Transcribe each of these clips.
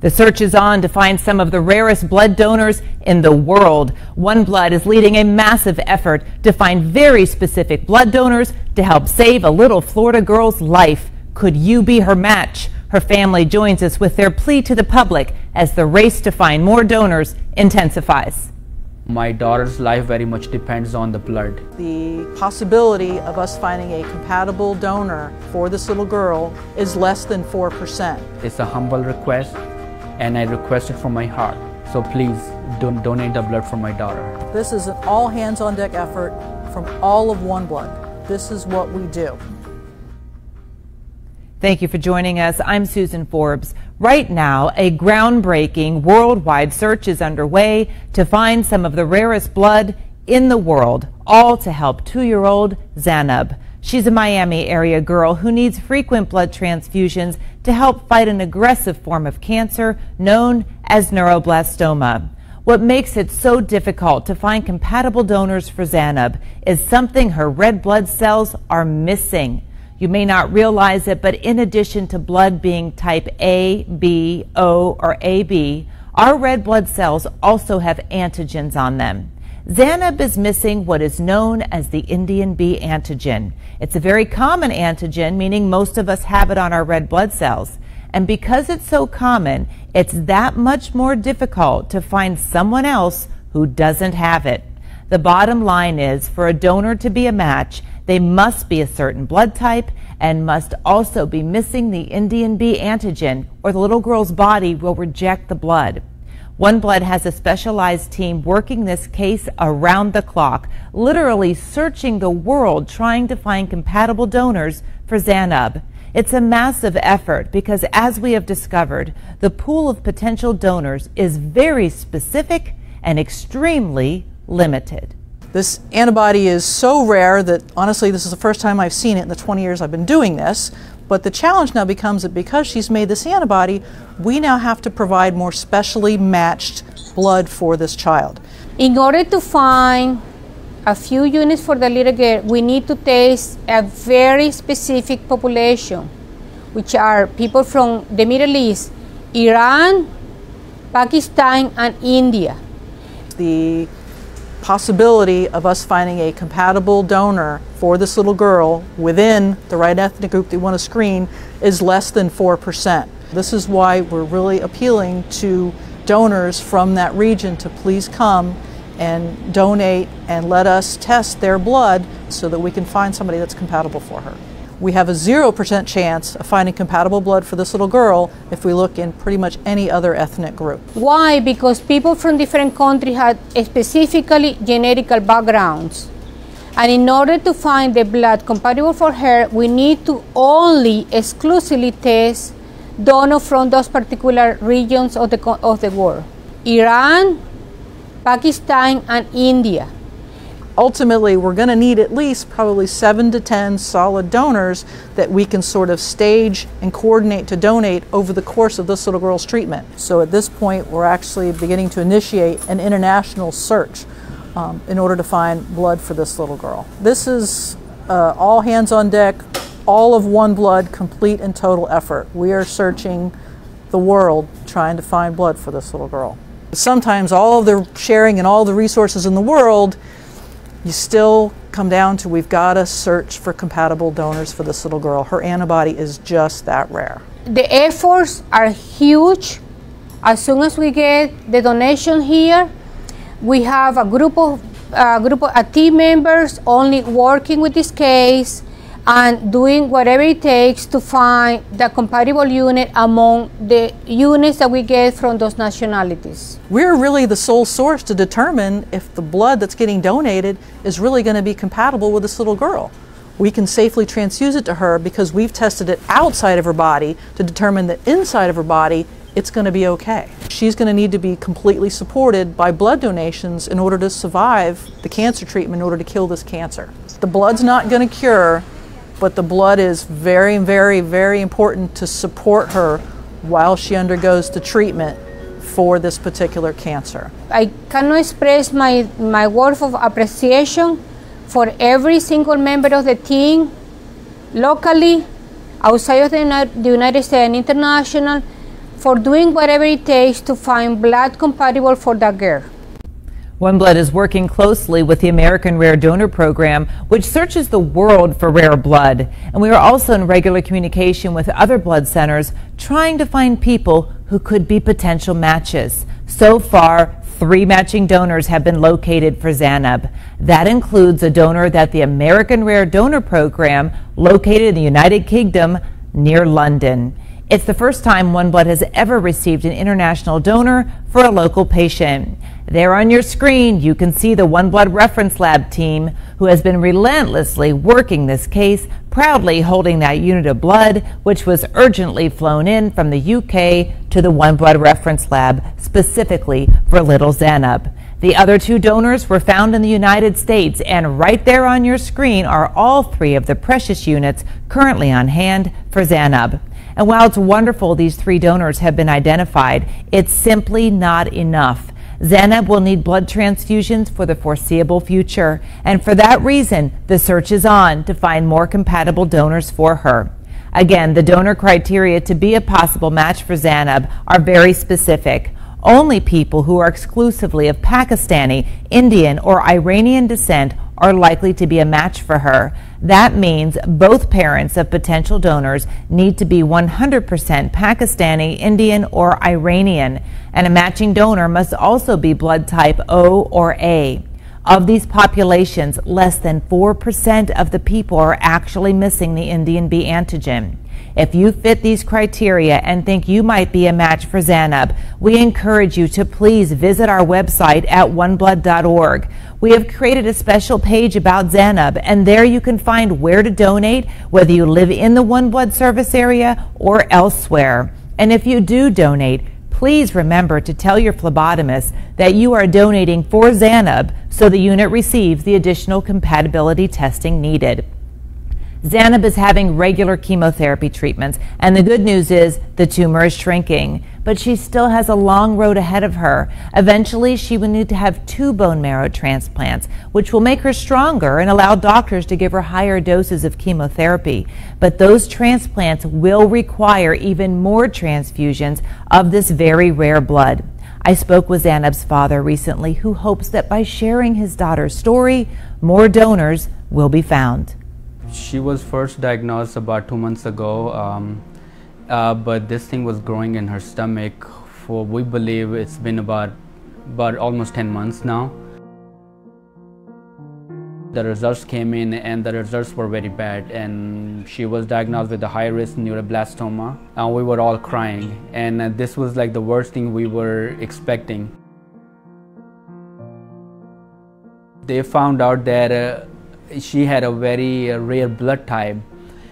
The search is on to find some of the rarest blood donors in the world. One Blood is leading a massive effort to find very specific blood donors to help save a little Florida girl's life. Could you be her match? Her family joins us with their plea to the public as the race to find more donors intensifies. My daughter's life very much depends on the blood. The possibility of us finding a compatible donor for this little girl is less than 4%. It's a humble request, and I request it from my heart. So please don't donate the blood for my daughter. This is an all hands on deck effort from all of One Blood. This is what we do. Thank you for joining us. I'm Susan Forbes. Right now, a groundbreaking worldwide search is underway to find some of the rarest blood in the world, all to help 2-year-old Zainab. She's a Miami area girl who needs frequent blood transfusions to help fight an aggressive form of cancer known as neuroblastoma. What makes it so difficult to find compatible donors for Zainab is something her red blood cells are missing. You may not realize it, but in addition to blood being type A, B, O, or AB, our red blood cells also have antigens on them. Zainab is missing what is known as the Indian B antigen. It's a very common antigen, meaning most of us have it on our red blood cells. And because it's so common, it's that much more difficult to find someone else who doesn't have it. The bottom line is, for a donor to be a match, they must be a certain blood type and must also be missing the Indian B antigen, or the little girl's body will reject the blood. One Blood has a specialized team working this case around the clock, literally searching the world trying to find compatible donors for Zainab. It's a massive effort because, as we have discovered, the pool of potential donors is very specific and extremely limited. This antibody is so rare that honestly this is the first time I've seen it in the 20 years I've been doing this. But the challenge now becomes that because she's made this antibody, we now have to provide more specially matched blood for this child. In order to find a few units for the little girl, we need to test a very specific population, which are people from the Middle East, Iran, Pakistan, and India. The possibility of us finding a compatible donor for this little girl within the right ethnic group that we want to screen is less than 4%. This is why we're really appealing to donors from that region to please come and donate and let us test their blood so that we can find somebody that's compatible for her. We have a 0% chance of finding compatible blood for this little girl if we look in pretty much any other ethnic group. Why? Because people from different countries have specifically genetic backgrounds. And in order to find the blood compatible for her, we need to only exclusively test donors from those particular regions of the world. Iran, Pakistan, and India. Ultimately, we're going to need at least probably 7 to 10 solid donors that we can sort of stage and coordinate to donate over the course of this little girl's treatment. So at this point, we're actually beginning to initiate an international search in order to find blood for this little girl. This is all hands on deck, all of One Blood, complete and total effort. We are searching the world trying to find blood for this little girl. Sometimes all of the sharing and all the resources in the world, you still come down to we've got to search for compatible donors for this little girl. Her antibody is just that rare. The efforts are huge. As soon as we get the donation here, we have a team members only working with this case and doing whatever it takes to find the compatible unit among the units that we get from those nationalities. We're really the sole source to determine if the blood that's getting donated is really going to be compatible with this little girl. We can safely transfuse it to her because we've tested it outside of her body to determine that inside of her body it's going to be okay. She's going to need to be completely supported by blood donations in order to survive the cancer treatment, in order to kill this cancer. The blood's not going to cure, but the blood is very, very, very important to support her while she undergoes the treatment for this particular cancer. I cannot express my words of appreciation for every single member of the team, locally, outside of the United States and international, for doing whatever it takes to find blood compatible for that girl. OneBlood is working closely with the American Rare Donor Program, which searches the world for rare blood. And we are also in regular communication with other blood centers, trying to find people who could be potential matches. So far, 3 matching donors have been located for Zainab. That includes a donor that the American Rare Donor Program located in the United Kingdom near London. It's the first time OneBlood has ever received an international donor for a local patient. There on your screen, you can see the OneBlood Reference Lab team, who has been relentlessly working this case, proudly holding that unit of blood, which was urgently flown in from the UK to the OneBlood Reference Lab, specifically for little Zainab. The other 2 donors were found in the United States, and right there on your screen are all 3 of the precious units currently on hand for Zainab. And while it's wonderful these 3 donors have been identified, it's simply not enough. Zainab will need blood transfusions for the foreseeable future, and for that reason, the search is on to find more compatible donors for her. Again, the donor criteria to be a possible match for Zainab are very specific. Only people who are exclusively of Pakistani, Indian, or Iranian descent are likely to be a match for her. That means both parents of potential donors need to be 100% Pakistani, Indian, or Iranian, and a matching donor must also be blood type O or A. Of these populations, less than 4% of the people are actually missing the Indian B antigen. If you fit these criteria and think you might be a match for Zainab, we encourage you to please visit our website at oneblood.org. We have created a special page about Zainab, and there you can find where to donate, whether you live in the OneBlood service area or elsewhere. And if you do donate, please remember to tell your phlebotomist that you are donating for Zainab so the unit receives the additional compatibility testing needed. Zainab is having regular chemotherapy treatments, and the good news is the tumor is shrinking, but she still has a long road ahead of her. Eventually, she will need to have 2 bone marrow transplants, which will make her stronger and allow doctors to give her higher doses of chemotherapy. But those transplants will require even more transfusions of this very rare blood. I spoke with Zainab's father recently, who hopes that by sharing his daughter's story, more donors will be found. She was first diagnosed about 2 months ago, but this thing was growing in her stomach for, we believe it's been about almost 10 months now. The results came in and the results were very bad, and she was diagnosed with a high-risk neuroblastoma, and we were all crying, and this was like the worst thing we were expecting. They found out that she had a very rare blood type,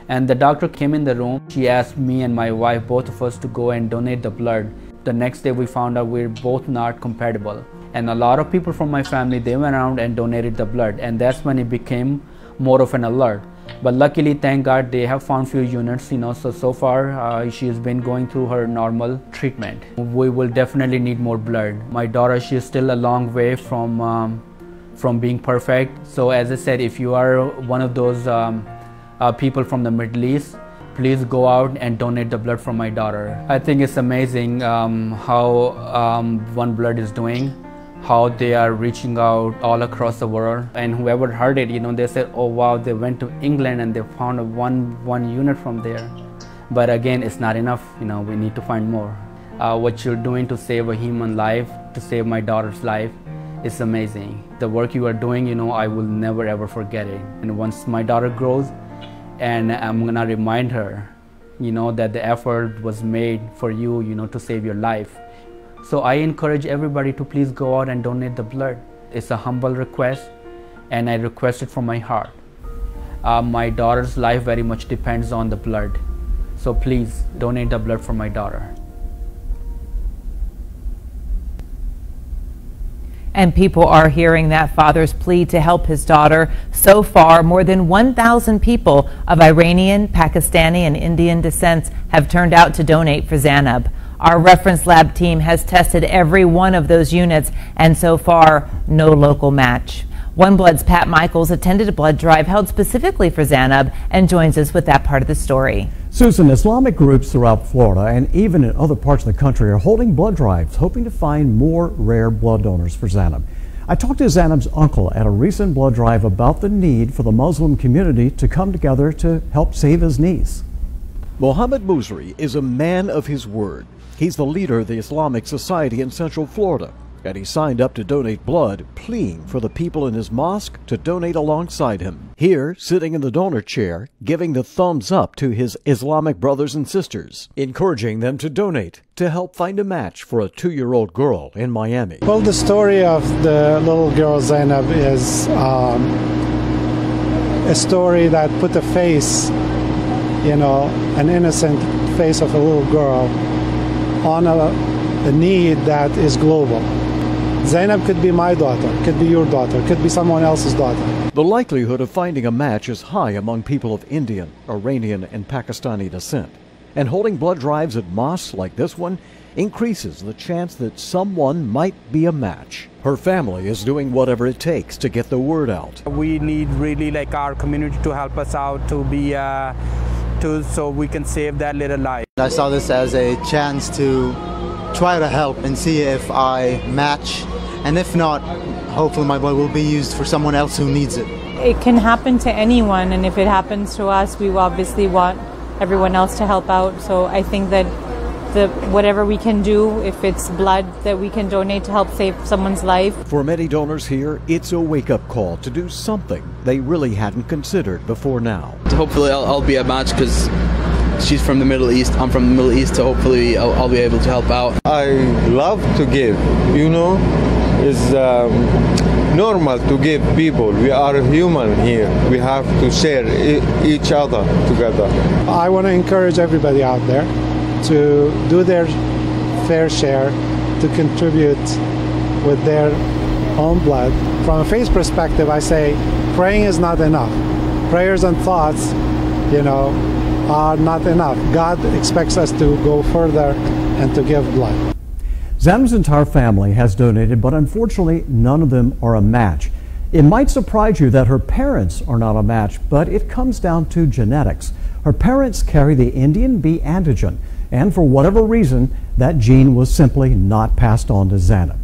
and the doctor came in the room. She asked me and my wife, both of us, to go and donate the blood. The next day we found out we're both not compatible, and a lot of people from my family, they went around and donated the blood, and that's when it became more of an alert. But luckily, thank God, they have found few units, so far she has been going through her normal treatment. We will definitely need more blood. My daughter, she is still a long way from being perfect. So as I said, if you are one of those people from the Middle East, please go out and donate the blood from my daughter. I think it's amazing how OneBlood is doing, how they are reaching out all across the world, and whoever heard it, they said, oh wow, they went to England and they found one unit from there. But again, it's not enough. We need to find more. What you're doing to save a human life, to save my daughter's life, it's amazing. The work you are doing, I will never ever forget it. And once my daughter grows, and I'm gonna remind her, that the effort was made for you, to save your life. So I encourage everybody to please go out and donate the blood. It's a humble request, and I request it from my heart. My daughter's life very much depends on the blood. So please donate the blood for my daughter. And people are hearing that father's plea to help his daughter. So far, more than 1,000 people of Iranian, Pakistani, and Indian descents have turned out to donate for Zainab. Our reference lab team has tested every one of those units, and so far, no local match. OneBlood's Pat Michaels attended a blood drive held specifically for Zainab and joins us with that part of the story. Susan, Islamic groups throughout Florida and even in other parts of the country are holding blood drives, hoping to find more rare blood donors for Zainab. I talked to Zainab's uncle at a recent blood drive about the need for the Muslim community to come together to help save his niece. Mohammed Musri is a man of his word. He's the leader of the Islamic Society in Central Florida, and he signed up to donate blood, pleading for the people in his mosque to donate alongside him. Here, sitting in the donor chair, giving the thumbs up to his Islamic brothers and sisters, encouraging them to donate to help find a match for a 2-year-old girl in Miami. Well, the story of the little girl Zainab is a story that put a face, an innocent face of a little girl on a need that is global. Zainab could be my daughter, could be your daughter, could be someone else's daughter. The likelihood of finding a match is high among people of Indian, Iranian, and Pakistani descent. And holding blood drives at mosques like this one increases the chance that someone might be a match. Her family is doing whatever it takes to get the word out. We need really our community to help us out so we can save that little life. I saw this as a chance to try to help and see if I match, and if not, hopefully my blood will be used for someone else who needs it. It can happen to anyone, and if it happens to us, we obviously want everyone else to help out. So I think that whatever we can do, if it's blood that we can donate to help save someone's life. For many donors here, it's a wake-up call to do something they really hadn't considered before now. Hopefully I'll be a match because she's from the Middle East, I'm from the Middle East, so hopefully I'll be able to help out. I love to give, it's normal to give people. We are human here. We have to share each other together. I want to encourage everybody out there to do their fair share, to contribute with their own blood. From a faith perspective, I say praying is not enough. Prayers and thoughts, are not enough. God expects us to go further and to give blood. Zainab's entire family has donated, but unfortunately none of them are a match. It might surprise you that her parents are not a match, but it comes down to genetics. Her parents carry the Indian B antigen, and for whatever reason, that gene was simply not passed on to Zainab.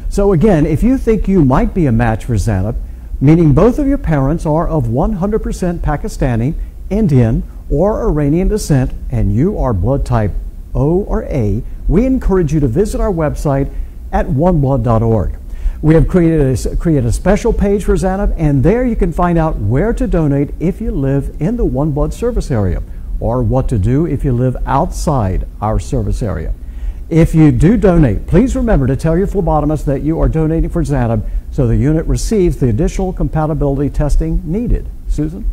So again, if you think you might be a match for Zainab, meaning both of your parents are of 100% Pakistani, Indian, or Iranian descent, and you are blood type O or A, we encourage you to visit our website at oneblood.org. We have created a special page for Zainab, and there you can find out where to donate if you live in the One Blood service area, or what to do if you live outside our service area. If you do donate, please remember to tell your phlebotomist that you are donating for Zainab so the unit receives the additional compatibility testing needed. Susan?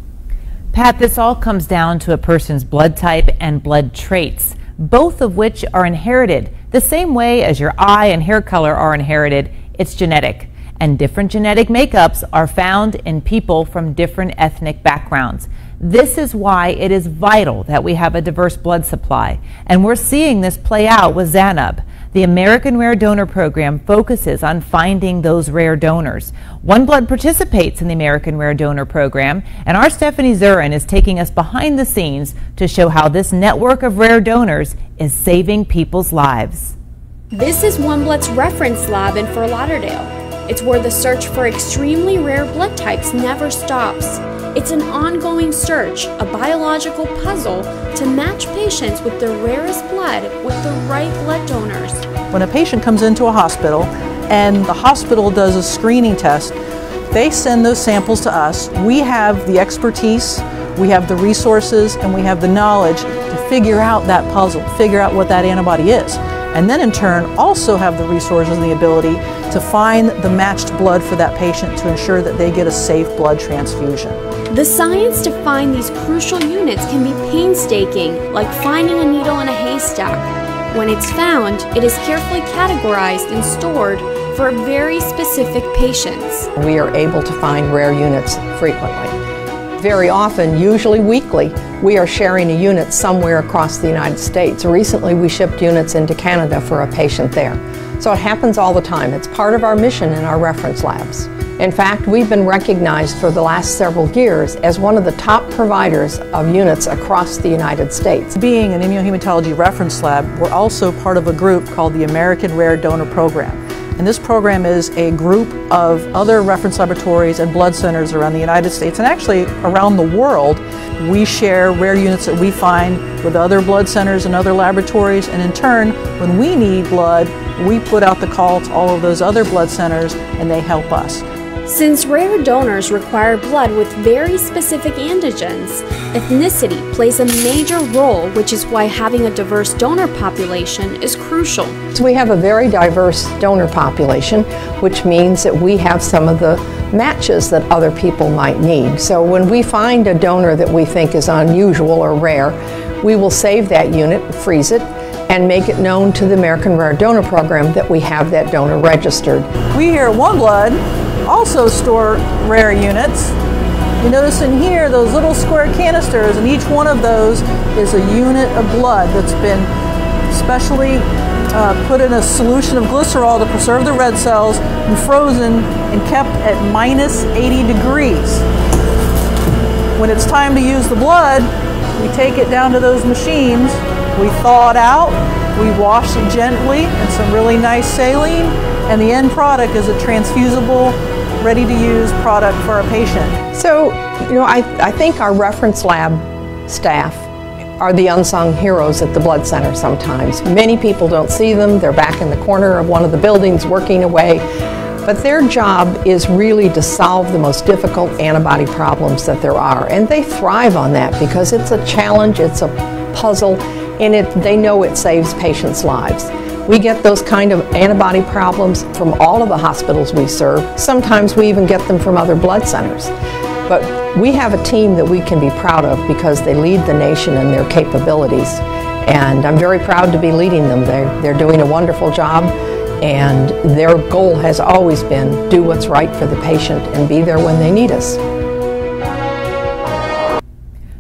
Pat, this all comes down to a person's blood type and blood traits, both of which are inherited. The same way as your eye and hair color are inherited, it's genetic. And different genetic makeups are found in people from different ethnic backgrounds. This is why it is vital that we have a diverse blood supply. And we're seeing this play out with Zainab. The American Rare Donor Program focuses on finding those rare donors. One Blood participates in the American Rare Donor Program, and our Stephanie Zurin is taking us behind the scenes to show how this network of rare donors is saving people's lives. This is One Blood's reference lab in Fort Lauderdale. It's where the search for extremely rare blood types never stops. It's an ongoing search, a biological puzzle to match patients with the rarest blood with the right blood donors. When a patient comes into a hospital and the hospital does a screening test, they send those samples to us. We have the expertise, we have the resources, and we have the knowledge to figure out that puzzle, figure out what that antibody is. And then in turn also have the resources and the ability to find the matched blood for that patient to ensure that they get a safe blood transfusion. The science to find these crucial units can be painstaking, like finding a needle in a haystack. When it's found, it is carefully categorized and stored for very specific patients. We are able to find rare units frequently. Very often, usually weekly, we are sharing a unit somewhere across the United States. Recently, we shipped units into Canada for a patient there. So it happens all the time. It's part of our mission in our reference labs. In fact, we've been recognized for the last several years as one of the top providers of units across the United States. Being an immunohematology reference lab, we're also part of a group called the American Rare Donor Program. And this program is a group of other reference laboratories and blood centers around the United States and actually around the world. We share rare units that we find with other blood centers and other laboratories, and in turn, when we need blood, we put out the call to all of those other blood centers and they help us. Since rare donors require blood with very specific antigens, ethnicity plays a major role, which is why having a diverse donor population is crucial. So we have a very diverse donor population, which means that we have some of the matches that other people might need. So when we find a donor that we think is unusual or rare, we will save that unit, freeze it, and make it known to the American Rare Donor Program that we have that donor registered. We here at OneBlood also store rare units. You notice in here those little square canisters, and each one of those is a unit of blood that's been specially put in a solution of glycerol to preserve the red cells and frozen and kept at -80 degrees. When it's time to use the blood, we take it down to those machines, we thaw it out, we wash it gently in some really nice saline, and the end product is a transfusible, ready-to-use product for our patient. So, you know, I think our reference lab staff are the unsung heroes at the blood center sometimes. Many people don't see them. They're back in the corner of one of the buildings working away. But their job is really to solve the most difficult antibody problems that there are. And they thrive on that because it's a challenge, it's a puzzle, and they know it saves patients' lives. We get those kind of antibody problems from all of the hospitals we serve. Sometimes we even get them from other blood centers. But we have a team that we can be proud of because they lead the nation in their capabilities. And I'm very proud to be leading them. They're doing a wonderful job, and their goal has always been do what's right for the patient and be there when they need us.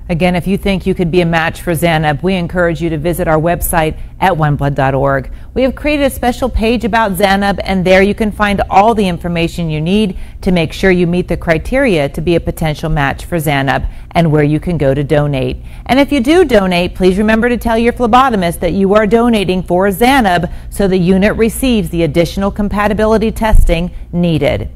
Again, if you think you could be a match for Zainab, we encourage you to visit our website at oneblood.org. We have created a special page about Zainab, and there you can find all the information you need to make sure you meet the criteria to be a potential match for Zainab and where you can go to donate. And if you do donate, please remember to tell your phlebotomist that you are donating for Zainab so the unit receives the additional compatibility testing needed.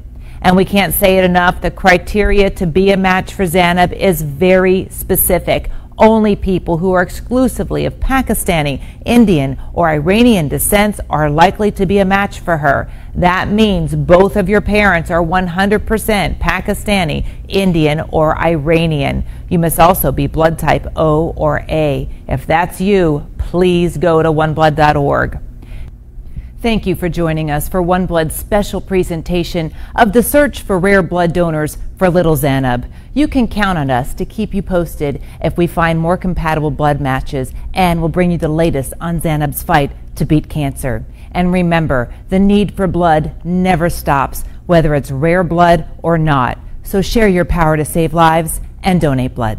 And we can't say it enough, the criteria to be a match for Zainab is very specific. Only people who are exclusively of Pakistani, Indian, or Iranian descent are likely to be a match for her. That means both of your parents are 100% Pakistani, Indian, or Iranian. You must also be blood type O or A. If that's you, please go to oneblood.org. Thank you for joining us for OneBlood's special presentation of the search for rare blood donors for little Zainab. You can count on us to keep you posted if we find more compatible blood matches, and we'll bring you the latest on Zainab's fight to beat cancer. And remember, the need for blood never stops, whether it's rare blood or not. So share your power to save lives and donate blood.